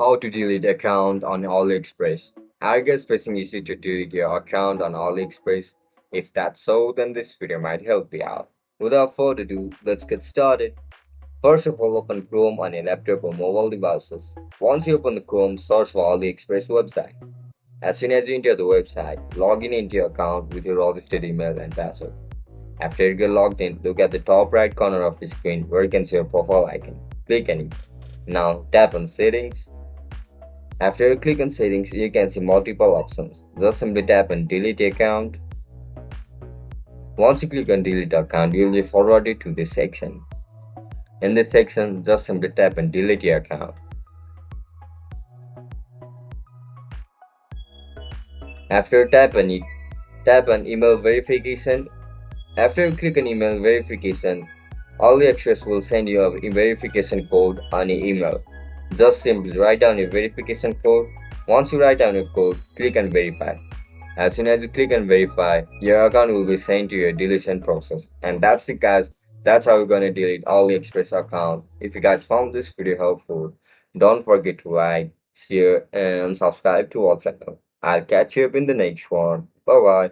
How to delete account on AliExpress. Are you guys facing issue to delete your account on AliExpress? If that's so, then this video might help you out. Without further ado, let's get started. First of all, open Chrome on your laptop or mobile devices. Once you open the Chrome, search for AliExpress website. As soon as you enter the website, log in into your account with your registered email and password. After you get logged in, look at the top right corner of the screen where you can see your profile icon. Click on it. Now tap on Settings. After you click on settings, you can see multiple options. Just simply tap on delete account. Once you click on delete account, you will be forwarded to this section. In this section, just simply tap on delete your account. After tap on it, tap on email verification. After you click on email verification, AliExpress will send you a verification code on your email. Just simply write down your verification code. Once you write down your code, click on verify. As soon as you click on verify, your account will be sent to your deletion process. And that's it, guys. That's how you're gonna delete AliExpress account. If you guys found this video helpful, don't forget to like, share, and subscribe to our channel. I'll catch you up in the next one. Bye bye.